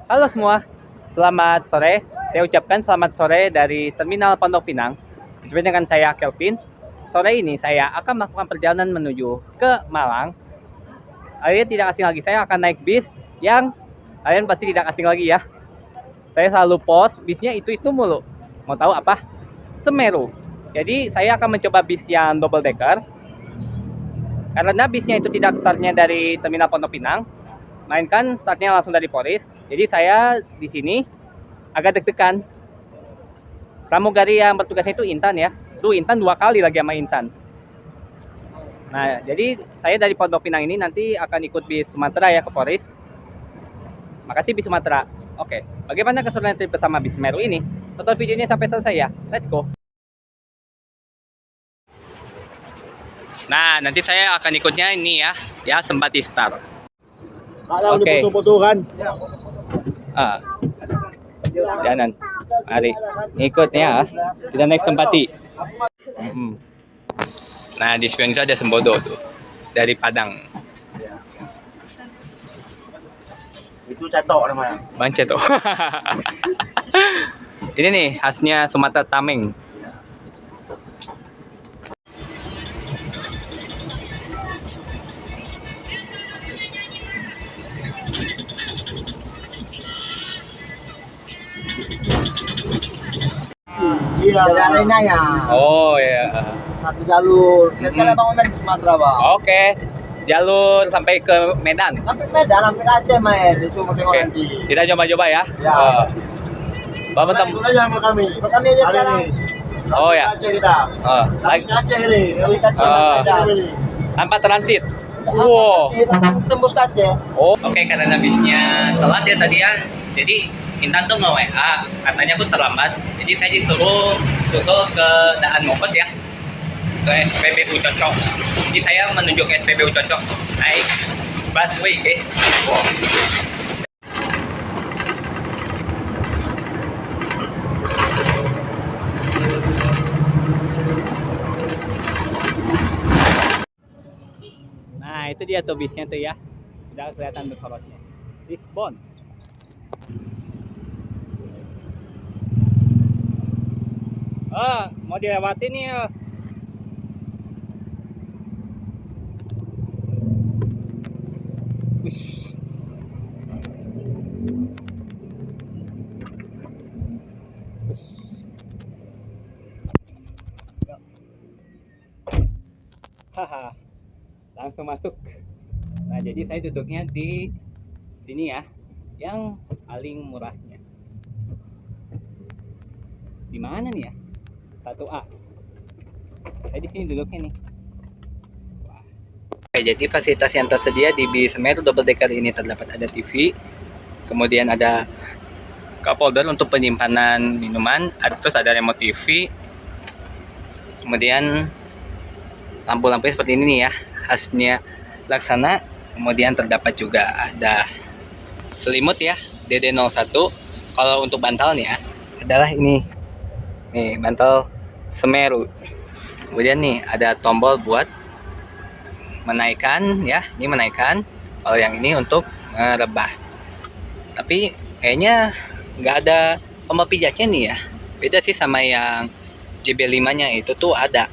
Halo semua, selamat sore. Saya ucapkan selamat sore dari Terminal Pondok Pinang. Berjumpa dengan saya Kelvin. Sore ini saya akan melakukan perjalanan menuju ke Malang. Kalian tidak asing lagi, saya akan naik bis yang kalian pasti tidak asing lagi ya. Saya selalu post bisnya itu mulu. Mau tahu apa? Semeru. Jadi saya akan mencoba bis yang double decker. Karena bisnya itu tidak startnya dari Terminal Pondok Pinang, melainkan startnya langsung dari Polis. Jadi saya di sini agak deg-degan. Pramugari yang bertugasnya itu Intan ya. Tuh Intan 2 kali lagi sama Intan. Nah, jadi saya dari Pondok Pinang ini nanti akan ikut bis Sumatera ya ke Polis. Makasih bis Sumatera. Oke, bagaimana keseruan trip bersama bis Semeru ini? Tonton videonya sampai selesai ya. Let's go. Nah, nanti saya akan ikutnya ini ya Sempati Star. Oke. Foto-foto kan. Jangan. Mari ngikutnya. Kita naik Sempati. Nah, di spion itu ada Sembodo tuh. Dari Padang. Itu cetok namanya. Bang Ceto. Ini nih khasnya Sumatera Tameng. Iya, arenanya ya. Oh ya. Satu jalur. Biasanya Bang main di Sumatera, Bang. Oke. Jalur sampai ke Medan. Sampai Medan, sampai Aceh main. Itu mau tengok nanti. Kita coba-coba ya. Ya. Bapak Ikut aja sama kami. Ikut kami aja sekarang. Oh ya. Aceh kita. Lagi Aceh ini. Lagi Aceh ini. Tanpa transit. Wow. Tembus ke Aceh. Oh, oke, karena bisnya telat ya tadi ya. Jadi Intan tuh nge-WA, katanya aku terlambat. Jadi saya disuruh susul ke Daan Mogot ya. Ke SPBU Cocok. Jadi saya menuju ke SPBU Cocok. Naik busway, guys. Wow. Nah, itu dia tuh bisnya tuh ya. Udah kelihatan bersorotnya. Lisbon. Mau dilewati nih ya. Haha, langsung masuk. Nah, jadi saya duduknya di sini ya, yang paling murahnya. Di mana nih ya? 1A. Saya di sini duduknya nih. Wah. Oke, jadi fasilitas yang tersedia di bis Semeru double decker ini terdapat ada TV, kemudian ada cup holder untuk penyimpanan minuman, terus ada remote TV, kemudian lampu-lampunya seperti ini nih ya, khasnya Laksana. Kemudian terdapat juga ada selimut ya, DD01. Kalau untuk bantalnya adalah ini nih, bantal Semeru. Kemudian nih ada tombol buat menaikkan ya, ini menaikkan. Kalau yang ini untuk merebah. Tapi kayaknya nggak ada tombol pijatnya nih ya. Beda sih sama yang JB5 nya, itu tuh ada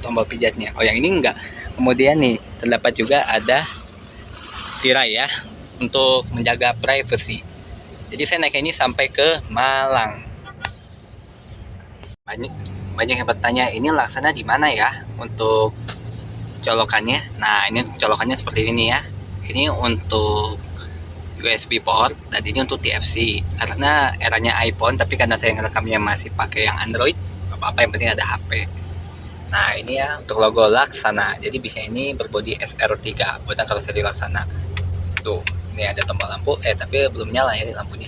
tombol pijatnya. Oh, yang ini enggak. Kemudian nih terdapat juga ada tirai ya untuk menjaga privacy. Jadi saya naik ini sampai ke Malang. Banyak yang bertanya, ini Laksana di mana ya untuk colokannya. Nah, ini colokannya seperti ini ya. Ini untuk USB port dan ini untuk TFC. Karena eranya iPhone, tapi karena saya ngerekamnya masih pakai yang Android, apa-apa yang penting ada HP. Nah, ini ya untuk logo Laksana. Jadi bisnya ini berbodi SR3, buatan karoseri Laksana. Tuh, ini ada tombol lampu. Tapi belum nyala ya ini lampunya.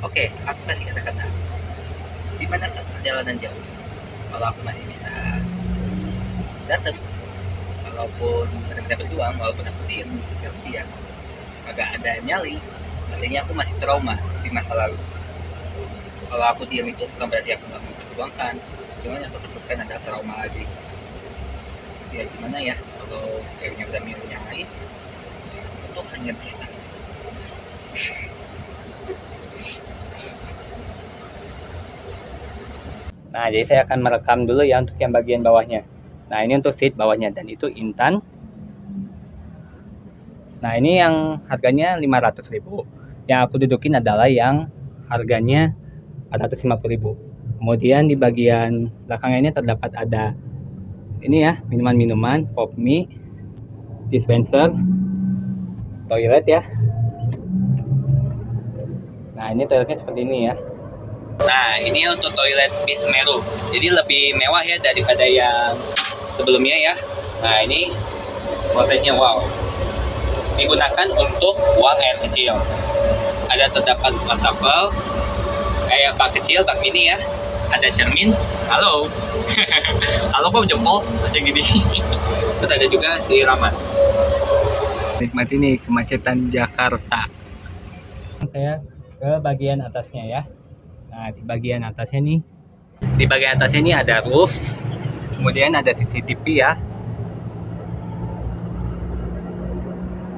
Oke, aku kasih kata-kata. Di mana saat perjalanan jauh, kalau aku masih bisa datang, walaupun benar-benar berjuang, walaupun aku diem, seperti dia, agak ada nyali, artinya aku masih trauma di masa lalu. Kalau aku diam itu bukan berarti aku nggak memperjuangkan, cuman yang aku takutkan ada trauma lagi. Ya gimana ya, kalau sekiranya udah milih yang lain, hanya bisa. Nah, jadi saya akan merekam dulu ya untuk yang bagian bawahnya. Nah, ini untuk seat bawahnya dan itu Intan. Nah, ini yang harganya 500.000. Yang aku dudukin adalah yang harganya 450.000. Kemudian di bagian belakangnya ini terdapat ada ini ya, minuman-minuman, pop mie, dispenser, toilet ya. Nah, ini toiletnya seperti ini ya. Nah, ini untuk toilet bis Semeru. Jadi lebih mewah ya daripada yang sebelumnya ya. Nah, ini klosetnya wow. Digunakan untuk buang air kecil. Ada terdapat wastafel, kayak bak kecil, bak mini ya. Ada cermin. Halo. Halo kok jempol macam gini. Terus ada juga siraman. Nikmati nih kemacetan Jakarta. Saya ke bagian atasnya ya. Nah, di bagian atasnya nih, di bagian atasnya ini ada roof, kemudian ada CCTV ya.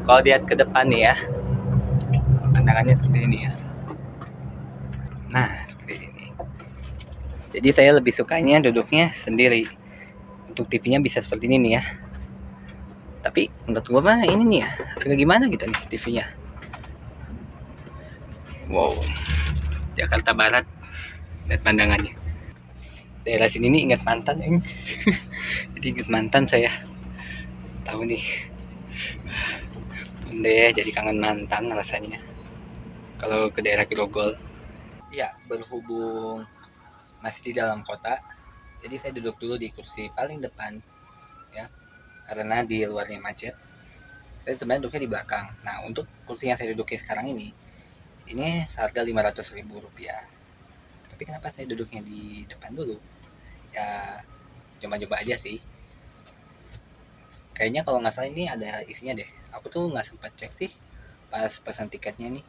Kalau lihat ke depan nih ya, pandangannya seperti ini ya. Nah, seperti ini. Jadi saya lebih sukanya duduknya sendiri. Untuk TV-nya bisa seperti ini nih ya. Tapi menurut gua mah ini nih ya, agak gimana gitu nih TV-nya. Wow, Jakarta Barat, lihat pandangannya. Daerah sini nih ingat mantan ya. Jadi ingat mantan saya. Tahu nih. Deh, jadi kangen mantan rasanya. Kalau ke daerah Grogol. Ya, berhubung masih di dalam kota, jadi saya duduk dulu di kursi paling depan ya. Karena di luarnya macet. Saya sebenarnya duduknya di belakang. Nah, untuk kursi yang saya duduki sekarang ini seharga Rp500.000. Tapi kenapa saya duduknya di depan dulu? Ya, coba-coba aja sih. Kayaknya kalau nggak salah ini ada isinya deh. Aku tuh nggak sempat cek sih pas pesan tiketnya nih.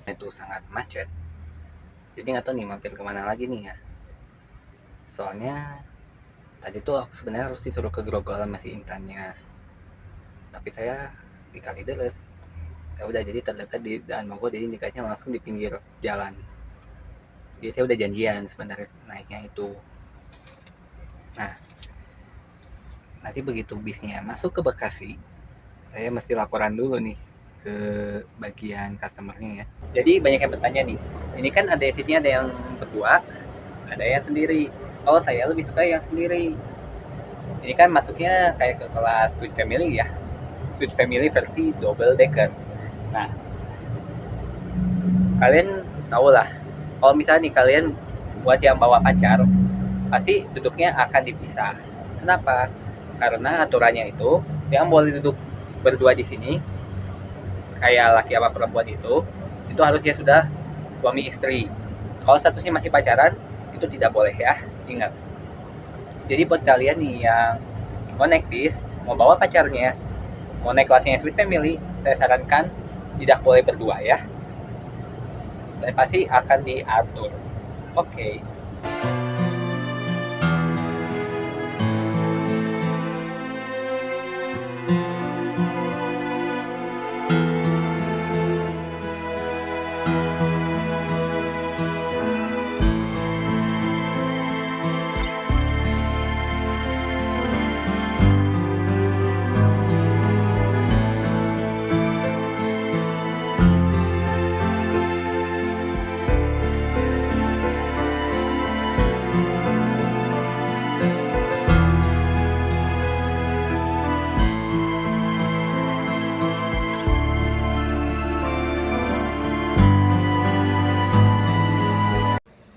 Itu sangat macet. Jadi nggak tahu nih mampir kemana lagi nih ya. Soalnya tadi tuh aku sebenarnya harus disuruh ke Grogol masih Intannya. Tapi saya di Kalideres. Ya udah, jadi terdekat di Daan Mogot, jadi indikasinya langsung di pinggir jalan. Jadi saya udah janjian sebenarnya naiknya itu. Nah, nanti begitu bisnya masuk ke Bekasi, saya mesti laporan dulu nih ke bagian customernya ya. Jadi banyak yang bertanya nih, ini kan ada seatnya, ada yang berdua, ada yang sendiri. Kalau saya lebih suka yang sendiri. Ini kan masuknya kayak ke kelas Sweet Family ya, Sweet Family versi double decker. Nah, kalian tahu lah, kalau misalnya nih kalian buat yang bawa pacar, pasti duduknya akan dipisah. Kenapa? Karena aturannya itu yang boleh duduk berdua di sini, kayak laki sama perempuan itu harusnya sudah suami istri. Kalau statusnya masih pacaran, itu tidak boleh ya, ingat. Jadi buat kalian nih yang mau naik bis, mau bawa pacarnya, mau naik kelasnya Sweet Family, saya sarankan tidak boleh berdua ya. Dan pasti akan diatur. Oke.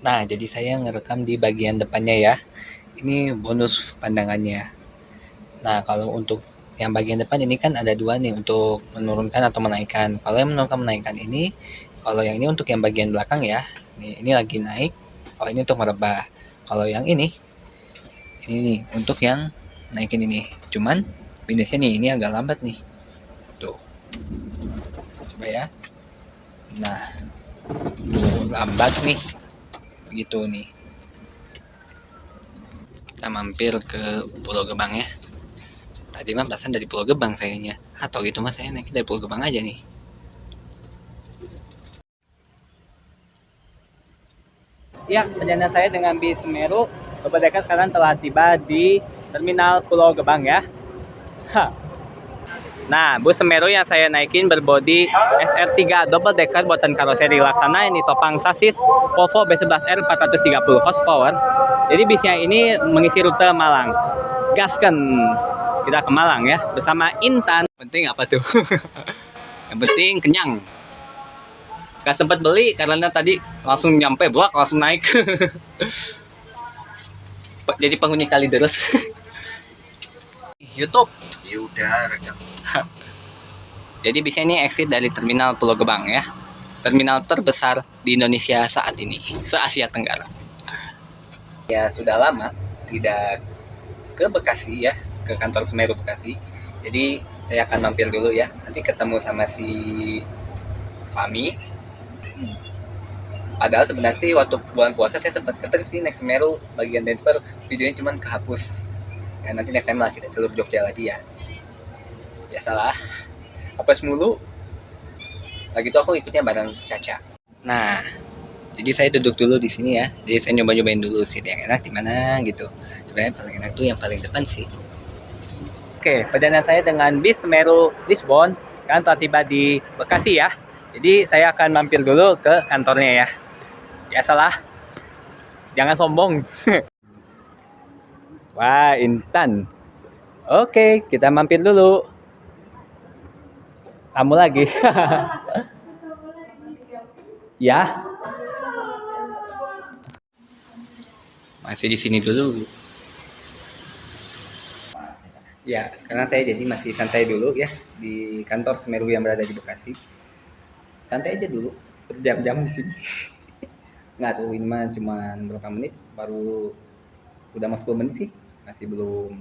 Nah, jadi saya ngerekam di bagian depannya ya. Ini bonus pandangannya. Nah, kalau untuk yang bagian depan ini kan ada dua nih untuk menurunkan atau menaikkan. Kalau yang menurunkan menaikkan ini, kalau yang ini untuk yang bagian belakang ya. Ini lagi naik. Kalau ini untuk merebah. Kalau yang ini nih untuk yang naikin ini. Cuman minusnya nih, ini agak lambat nih. Tuh. Coba ya. Nah, tuh lambat nih. Begitu nih. Kita mampir ke Pulau Gebang ya. Tadi mah perasaan dari Pulau Gebang sayanya. Atau gitu mas, saya naik dari Pulau Gebang aja nih. Ya, perjalanan saya dengan bis Semeru Double Decker sekarang telah tiba di Terminal Pulau Gebang ya. Nah, bus Semeru yang saya naikin berbodi SR3 Double Decker buatan karoseri Laksana yang ditopang sasis Volvo B11R 430 horsepower. Jadi bisnya ini mengisi rute Malang. Gasken kita ke Malang ya bersama Intan. Penting apa tuh? Yang penting kenyang. Gak sempat beli karena tadi langsung nyampe blok langsung naik. Jadi penghuni Kalideres. YouTube. Ya udah, rekam. Jadi bisa ini exit dari Terminal Pulau Gebang ya. Terminal terbesar di Indonesia saat ini, se-Asia Tenggara. Ya sudah lama tidak ke Bekasi ya, ke kantor Semeru Bekasi. Jadi saya akan mampir dulu ya. Nanti ketemu sama si Fami. Padahal sebenarnya sih waktu bulan puasa saya sempat ketrip sih naik Semeru bagian Denver, videonya cuman kehapus. Ya, nanti next time lah kita telur Jogja lagi ya. Ya salah, apes mulu. Lagi itu aku ikutnya bareng Caca. Nah, jadi saya duduk dulu di sini ya. Jadi saya nyobain dulu seat yang enak di mana gitu. Sebenarnya paling enak tuh yang paling depan sih. Oke, perjalanan saya dengan bis Semeru Lisbon kan telah tiba di Bekasi ya. Jadi saya akan mampir dulu ke kantornya ya. Ya salah, jangan sombong. Wah, Intan. Oke, kita mampir dulu. Kamu lagi. Ya. Masih di sini dulu. Ya, sekarang saya jadi masih santai dulu ya di kantor Semeru yang berada di Bekasi. Santai aja dulu, berjam-jam di sini. Nggak tahu ini mah cuma berapa menit, baru udah mau 10 menit sih, masih belum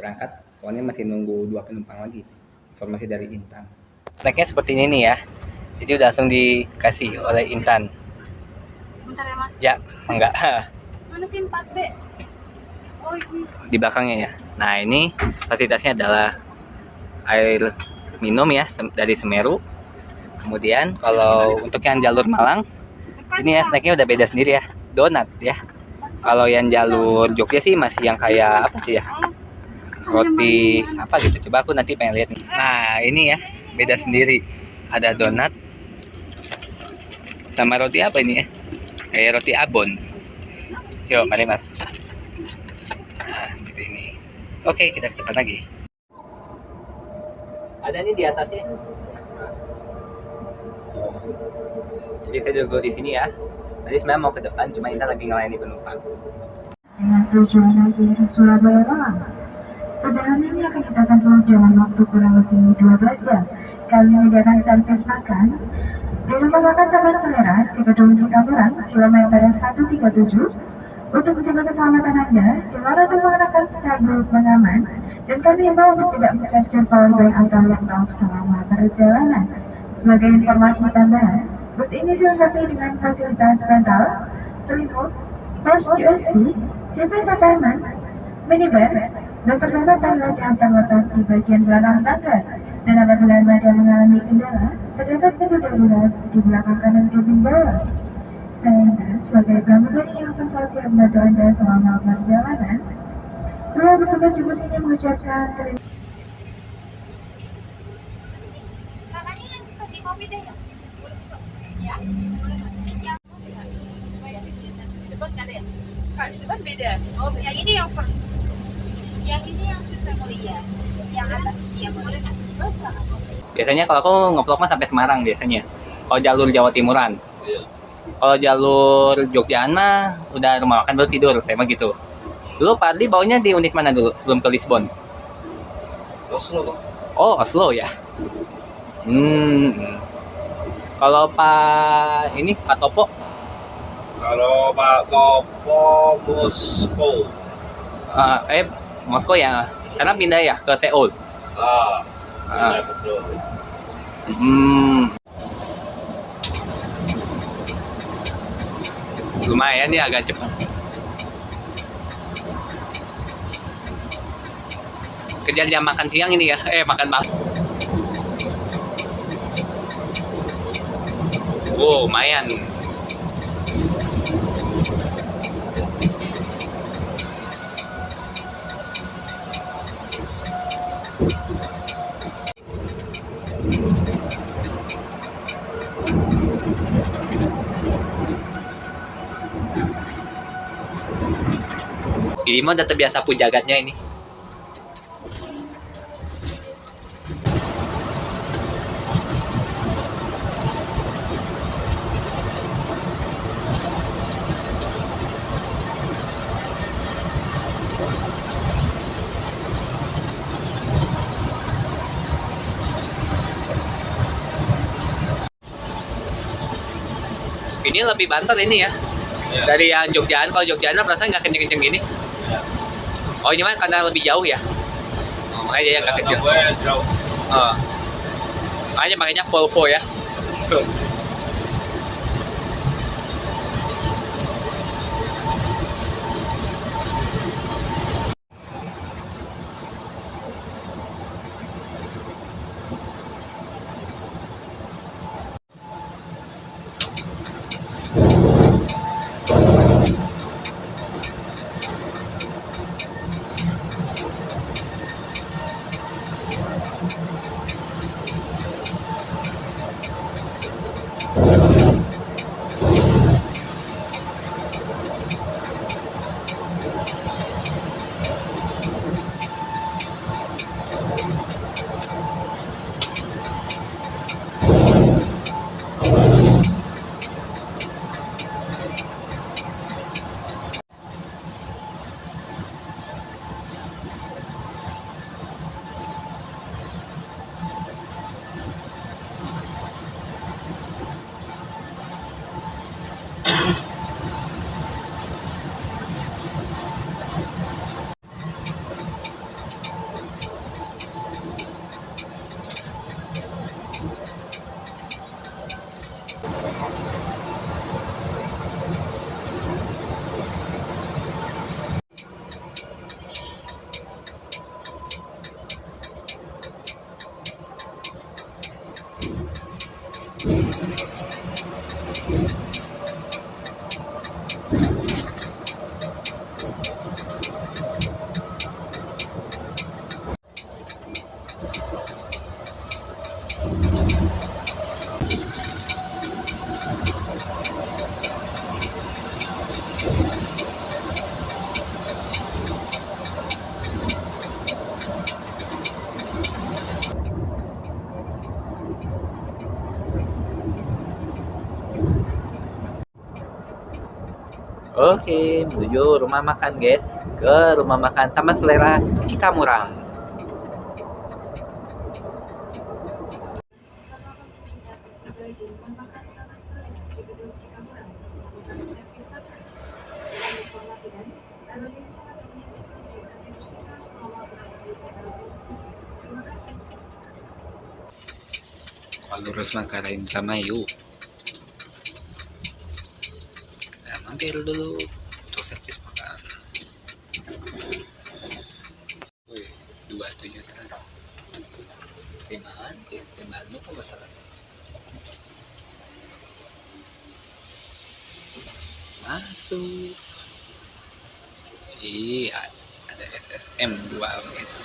berangkat. Soalnya masih nunggu 2 penumpang lagi. Informasi dari Intan. Snacknya seperti ini nih ya. Jadi udah langsung dikasih oleh Intan. Bentar ya mas. Ya, enggak. Mana sih 4B? Oh ini. Di belakangnya ya. Nah ini fasilitasnya adalah air minum ya dari Semeru. Kemudian kalau untuk yang jalur Malang, ini ya snacknya udah beda sendiri ya. Donat ya. Kalau yang jalur Jogja sih masih yang kayak apa sih ya? Roti apa gitu. Coba aku nanti pengen lihat nih. Nah ini ya. Beda sendiri, ada donat sama roti apa ini ya, kayak roti abon. Yuk mari mas. Nah seperti ini. Oke, kita ke depan lagi. Ada nih di atasnya. Jadi saya duduk di sini ya. Tadi sebenarnya mau ke depan, cuma Intan lagi ngelayani penumpang. Dengan tujuan dari Surabaya Malang. Perjalanan ini akan kita tempuh dalam waktu kurang lebih 12 jam. Kami menyediakan servis makan di rumah makan Taman Selera, Cikadung Cikarang, kilometer 137. Untuk menjaga keselamatan Anda, jemaah untuk mengenakan sabuk pengaman, dan kami himbau untuk tidak mencarjur powerbank atau laptop selama perjalanan. Sebagai informasi tambahan, bus ini dilengkapi dengan fasilitas rental, selimut, port USB, CP entertainment, minibar, dan terdapat toilet yang terletak di bagian belakang tangga. Dan apabila Anda mengalami kendala, terdapat pintu darurat di belakang kanan kabin bawah. Saya Intan sebagai pramugari yang akan selalu siap membantu Anda selama perjalanan. Kru bertugas di bus ini mengucapkan terima kasih. Kakaknya yang di kopi deh ya? Ya. Di depan nggak ada ya? Kak, di depan beda. Oh, yang ini yang first. Yang ini yang sweet family ya. Yang atas yang boleh kan? Biasanya kalau aku ngevlog mah sampai Semarang biasanya. Kalau jalur Jawa Timuran. Kalau jalur Jogjaan mah udah rumah makan baru tidur, saya mah gitu. Dulu Pak Ardi baunya di unit mana dulu sebelum ke Lisbon? Oslo. Oh, Oslo ya. Kalau Pak ini Pak Topo? Kalau Pak Topo Moskow. Moskow ya. Karena pindah ya ke Seoul. Pindah ke Seoul. Lumayan ya, agak cepat. Kejar jam makan siang ini ya, makan malam. lumayan. Ini mah udah terbiasa pujagatnya ini. Ini lebih banter ini ya. Dari yang Jogjaan, kalau Jogjaan perasaan nggak kenceng-kenceng gini. Oh ini mah karena lebih jauh ya. Oh, makanya dia nggak kenceng. Jauh. Oh. Makanya Volvo ya. Oke, menuju rumah makan guys. Ke rumah makan Taman Selera Cikamurang. Lurus Manggarai Indramayu. Nah, mampir dulu untuk servis makan. Wih, 27 trans. Timbangan lu kok masalah? Masuk. Iya, ada SSM 2 gitu.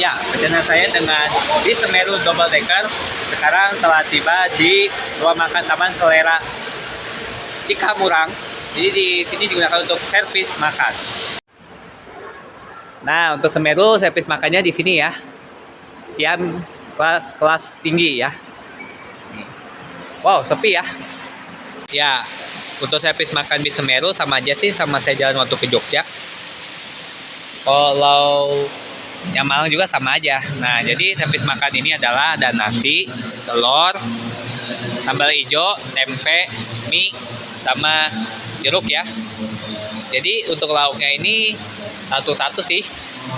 Ya, perjalanan saya dengan di Semeru Double Decker sekarang telah tiba di rumah makan Taman Selera Cikamurang. Jadi di sini digunakan untuk servis makan. Nah, untuk Semeru servis makannya di sini ya. Yang kelas tinggi ya. Wow, sepi ya. Ya, untuk servis makan di Semeru sama aja sih sama saya jalan waktu ke Jogja. Kalau yang Malang juga sama aja. Nah, jadi servis makan ini adalah ada nasi, telur, sambal hijau, tempe, mie, sama jeruk ya. Jadi untuk lauknya ini satu-satu sih.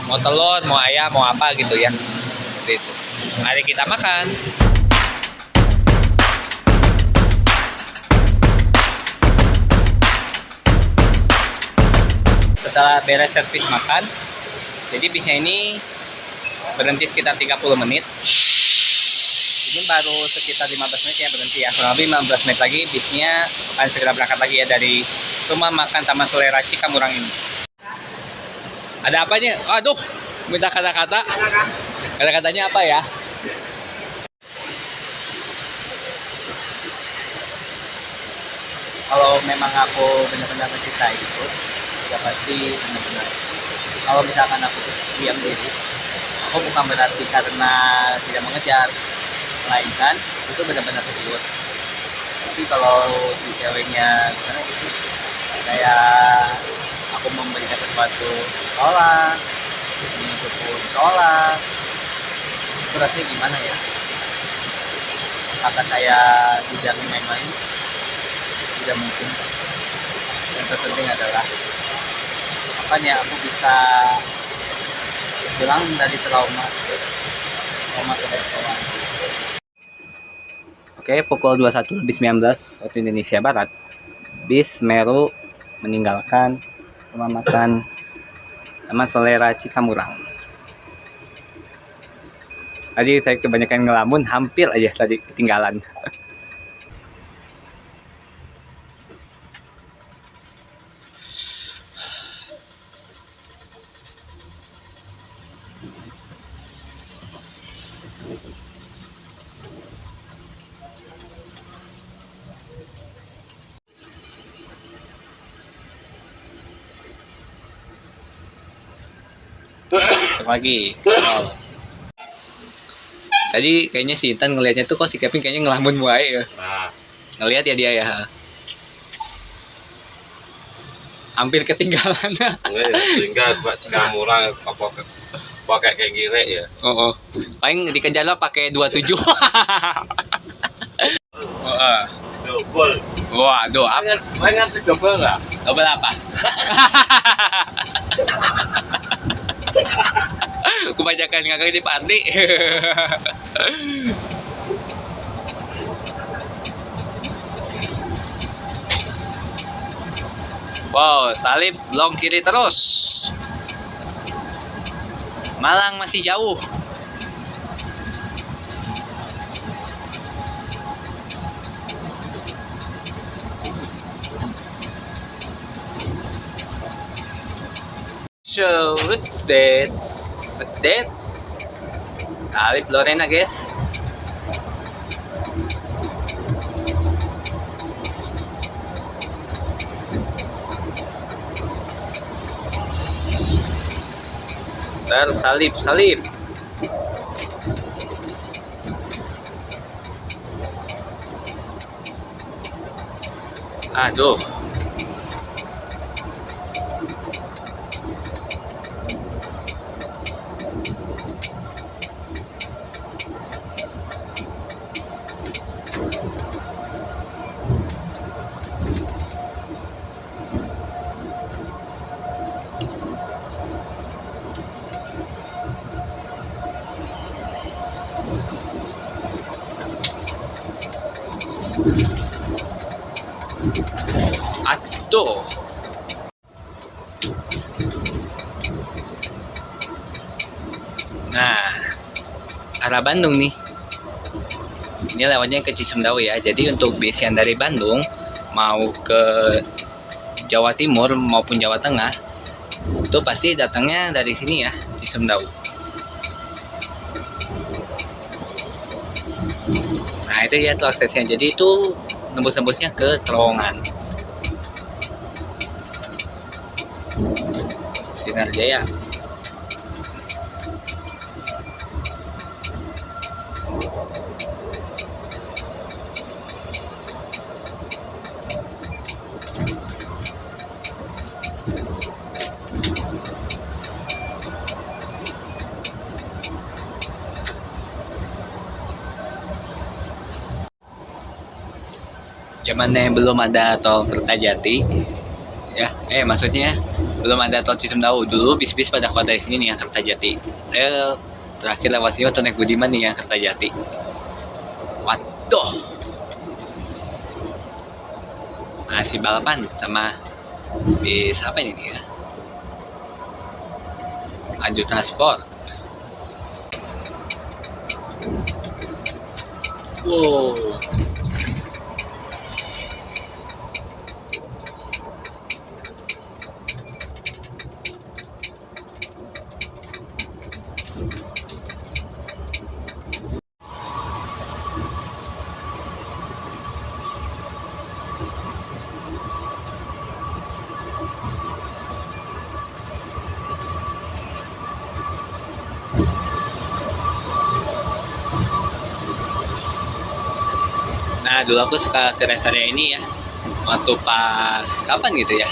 Mau telur, mau ayam, mau apa gitu ya. Gitu. Mari kita makan. Setelah beres servis makan, jadi bisnya ini berhenti sekitar 30 menit. Ini baru sekitar 15 menit ya berhenti ya. Kurang lebih 15 menit lagi bisnya akan segera berangkat lagi ya dari rumah makan Taman Solera Cikamurang ini. Ada apanya? Aduh, minta kata-kata. Kata-katanya apa ya? Kalau memang aku benar-benar mencintai itu, ya pasti benar-benar. Kalau misalkan aku diam diri, aku bukan berarti karena tidak mengejar, melainkan itu benar-benar serius. Tapi kalau si ceweknya gimana gitu, kayak aku memberikan sesuatu tolak, menuntut tolak, itu rasanya gimana ya? Apakah saya tidak main-main? Tidak mungkin. Yang terpenting adalah apanya aku bisa hilang dari trauma kebetulan. Oke, pukul 21:19 waktu Indonesia Barat, bis Meru meninggalkan rumah makan Taman Solera Cikamurang. Tadi saya kebanyakan ngelamun, hampir aja tadi ketinggalan. Lagi. Oh. Tadi kayaknya si Intan ngelihatnya tuh kok si Kevin kayaknya ngelamun wae ya. Nah, Ngelihat ya dia ya. Hampir ketinggalan. enggak ya, sehingga buat Cikamurang apa pakai kayak gile ya. Oh. Paling dikejar lo pakai 27. Double. Waduh, apa? Pengen double enggak? Double apa? Kebanyakan ngakak di panti. Wow, salib long kiri terus. Malang masih jauh. So, update. Salib Lorena, guys. Salib. Aduh. Aduh. Nah, arah Bandung nih. Ini lewatnya ke Cisumdawu ya. Jadi untuk bis yang dari Bandung mau ke Jawa Timur maupun Jawa Tengah itu pasti datangnya dari sini ya, Cisumdawu. Nah itu ya tuh aksesnya. Jadi itu nembus-nembusnya ke terowongan Sinar Jaya. Zamannya belum ada tol Kertajati ya, maksudnya belum ada tol Cisumdawu. Dulu bis-bis pada keluar dari sini nih yang Kertajati. Saya terakhir lewat sini waktu naik Budiman nih yang Kertajati. Waduh, masih balapan sama bis apa ini ya, Lanjut Transport. Wow. Nah, dulu aku suka ke rest area ini ya. Waktu pas kapan gitu ya?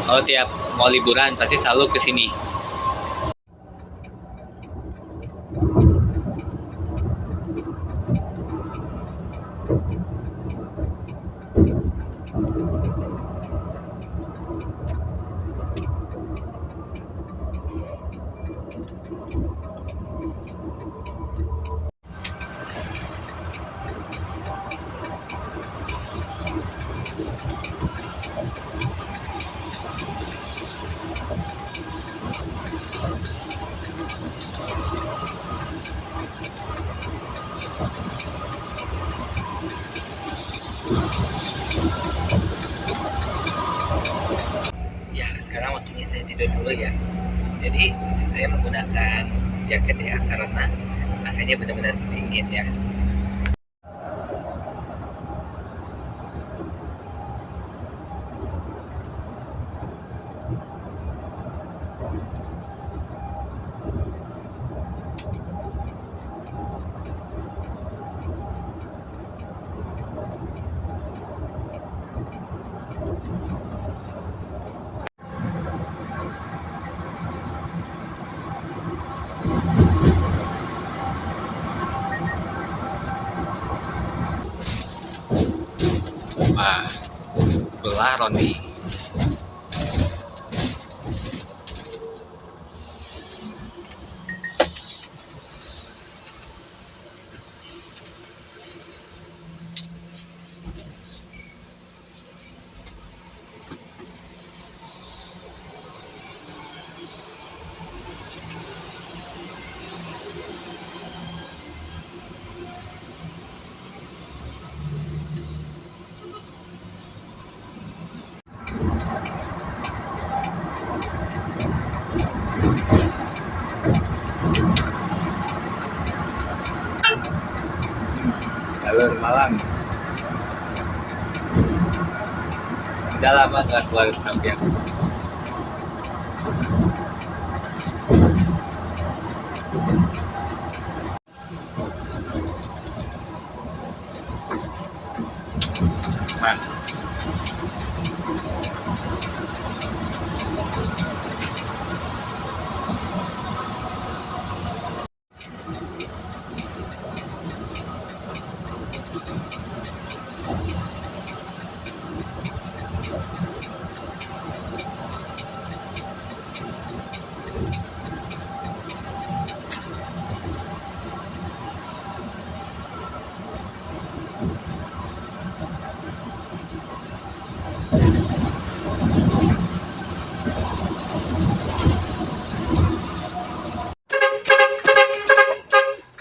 Kalau tiap mau liburan pasti selalu ke sini. Ya, sekarang waktunya saya tidur dulu ya. Jadi saya menggunakan jaket ya karena AC-nya benar-benar dingin ya. Wah, belahron nih. Jalur Malang. Udah lama nggak keluar Kampiang. Nah.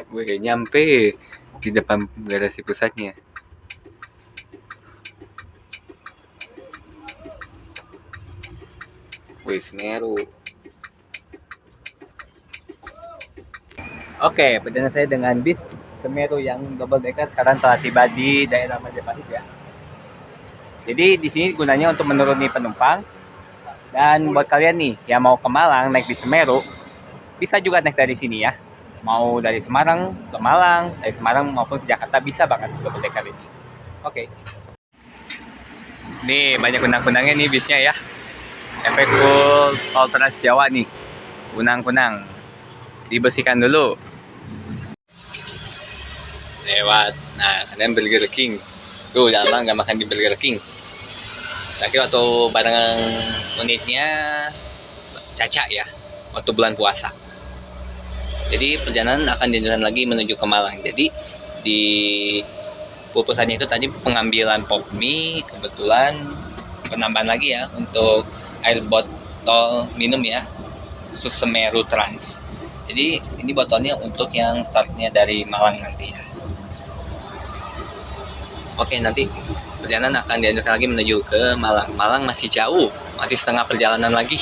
Gue nyampe di depan garasi pusatnya. Wih, Semeru. Oke, perjalanan saya dengan bis Semeru yang double decker sekarang telah tiba di daerah Majapahit ya. Jadi di sini gunanya untuk menuruni penumpang. Dan buat kalian nih yang mau ke Malang naik bis Semeru, bisa juga naik dari sini ya. Mau dari Semarang ke Malang, dari Semarang maupun ke Jakarta bisa banget double decker ini. Oke. Nih banyak kunang-kunangnya nih bisnya ya. Efek full tol Trans Jawa nih. Kunang-kunang. Dibersihkan dulu. Lewat. Nah, kalian Burger King. Tuh, udah lama nggak makan di Burger King. Terakhir waktu bareng unitnya Caca ya, waktu bulan puasa. Jadi perjalanan akan dijalan lagi menuju ke Malang. Jadi di pulpusannya itu tadi pengambilan pop mie, kebetulan penambahan lagi ya untuk air botol minum ya, khusus Semeru Trans. Jadi ini botolnya untuk yang startnya dari Malang nanti ya. Oke, nanti perjalanan akan dilanjutkan lagi menuju ke Malang. Malang masih jauh, masih setengah perjalanan lagi.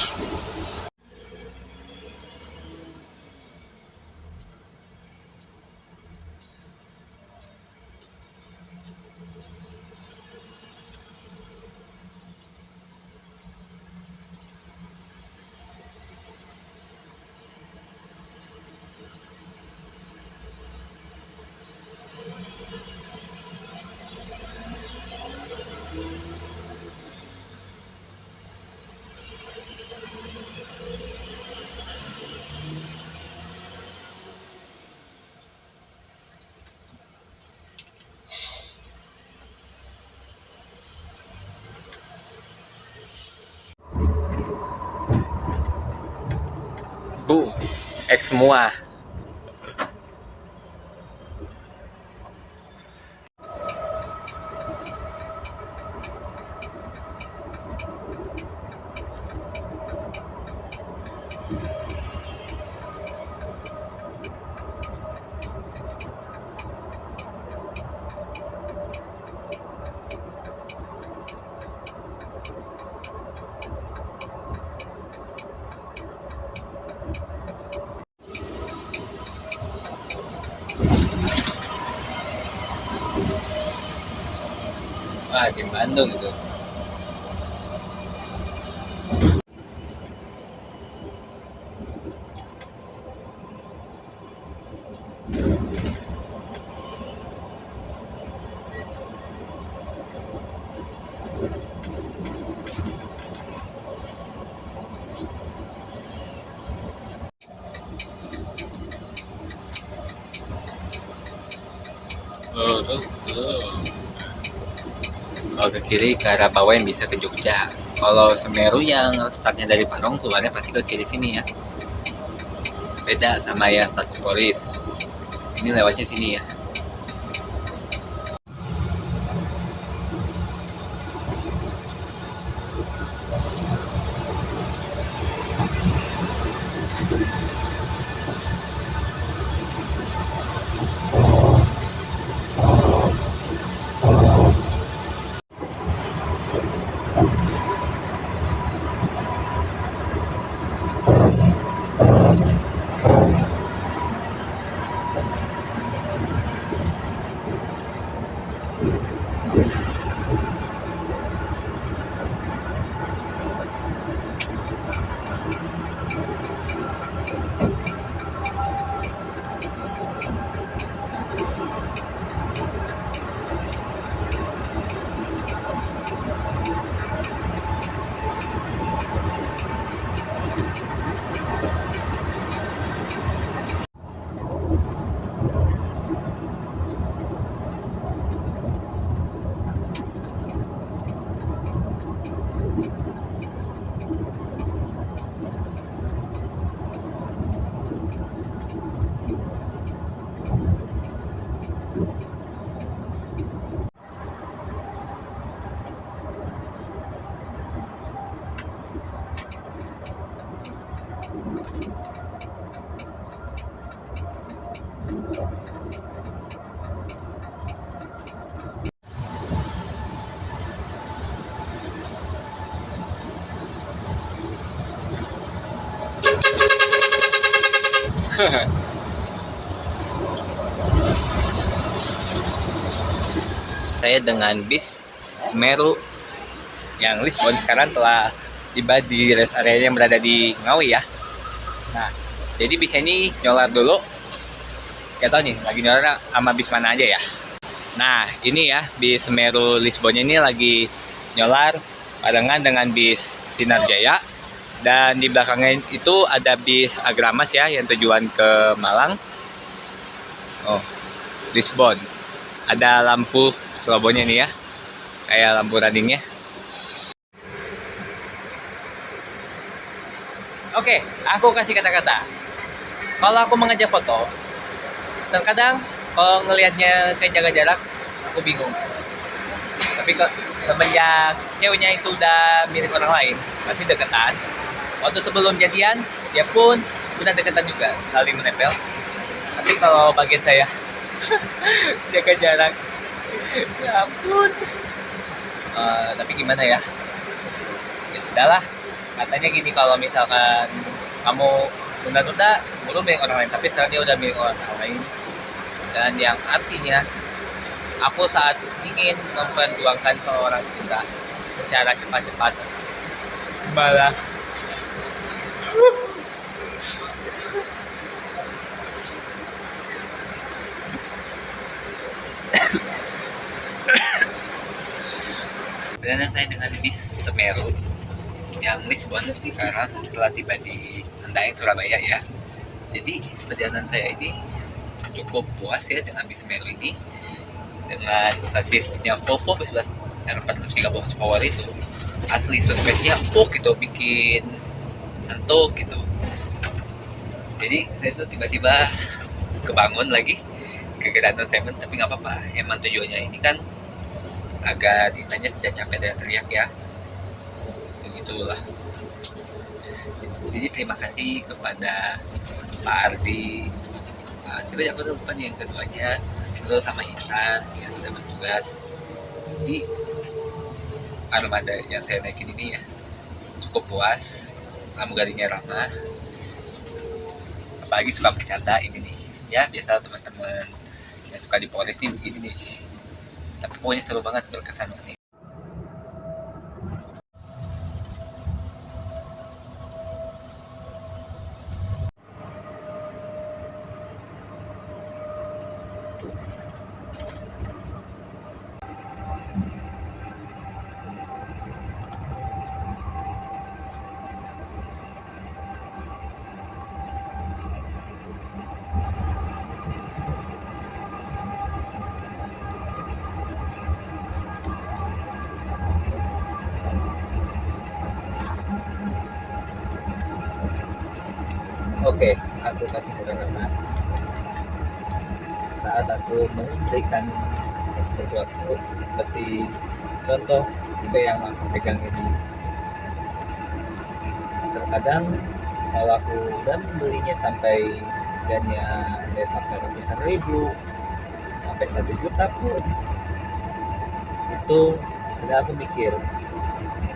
Bu, X semua. Wah, di Bandung itu. Terus kalau ke kiri ke arah bawah yang bisa ke Jogja. Kalau Semeru yang startnya dari Parong keluarnya pasti ke kiri sini ya. Beda sama yang start ke Polis. Ini lewatnya sini ya. Saya dengan bis Semeru yang Lisbon sekarang telah tiba di rest area yang berada di Ngawi ya. Nah, jadi bis ini nyolar dulu. Gak tau nih, lagi nyolar sama bis mana aja ya. Nah, ini ya, bis Semeru Lisbon ini lagi nyolar barengan dengan bis Sinar Jaya. Dan di belakangnya itu ada bis Agramas ya, yang tujuan ke Malang. Oh, Lisbon. Ada lampu strobonya nih ya, kayak lampu runningnya. Oke, aku kasih kata-kata. Kalau aku mengajak foto, terkadang kalau ngelihatnya kayak jaga jarak, aku bingung. Tapi kok semenjak ceweknya itu udah mirip orang lain, pasti deketan. Waktu sebelum jadian, dia pun udah deketan juga, saling menempel. Tapi kalau bagian saya jaga jarak, ya ampun. Tapi gimana ya? Ya sudahlah. Katanya gini, kalau misalkan kamu tunda-tunda, belum milik orang lain. Tapi sekarang dia udah milik orang lain. Dan yang artinya, aku saat ingin memperjuangkan seorang cinta secara cepat-cepat, malah perjalanan saya dengan bis Semeru yang Lisbon sekarang telah tiba di Handaeng, Surabaya ya. Jadi perjalanan saya ini cukup puas ya dengan bis Semeru ini, dengan sasisnya Volvo V11 R430 horsepower itu. Asli suspensinya empuk gitu, bikin ngantuk gitu. Jadi saya tuh tiba-tiba kebangun lagi gara-gara nonton, tapi nggak apa-apa. Emang tujuannya ini kan agar intinya tidak capek dan teriak ya, begitulah. Jadi terima kasih kepada Pak Ardi, siapa ya, aku lupa nih yang keduanya, terus sama Intan yang sudah bertugas di armada yang saya naikin ini ya. Cukup puas, pramugarinya ramah, apalagi suka bercanda ini nih ya. Biasa teman-teman yang suka di Polres nih begini nih, tapi pokoknya seru banget, berkesan banget nih. Oke, aku kasih keterangan. Saat aku memberikan sesuatu seperti contoh yang aku pegang ini, terkadang kalau aku udah membelinya sampai harganya ada sampai ratusan ribu, sampai 1 juta pun, itu kadang aku mikir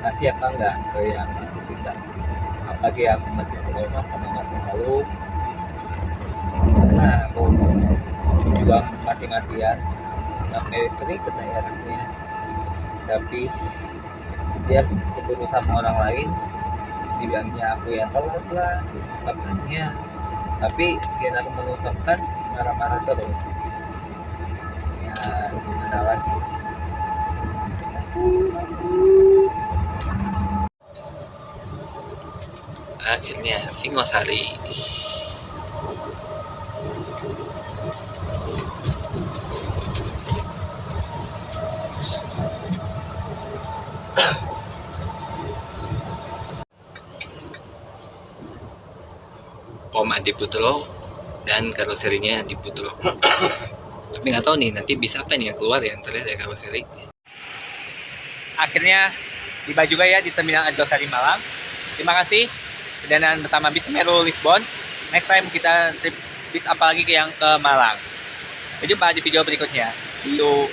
ngasih apa enggak ke yang aku cinta. Apalagi aku masih trauma sama masa lalu, karena aku berjuang mati-matian sampai sering kena daerahnya, tapi dia keburu sama orang lain, dibilangnya aku yang telat lah ungkapannya, tapi dia aku mengungkapkan marah-marah terus. Ya gimana lagi. Akhirnya Singosari. Om Adi Putro dan karoserinya Adi Putro. Tapi nggak tahu nih nanti bisa apa nih yang keluar ya ntar ya dari karoseri. Akhirnya tiba juga ya di Terminal Anjlosari Malang. Terima kasih perjalanan bersama bis Semeru Lisbon. Next time kita trip bis apa lagi yang ke Malang. Jadi jumpa di video berikutnya. See you.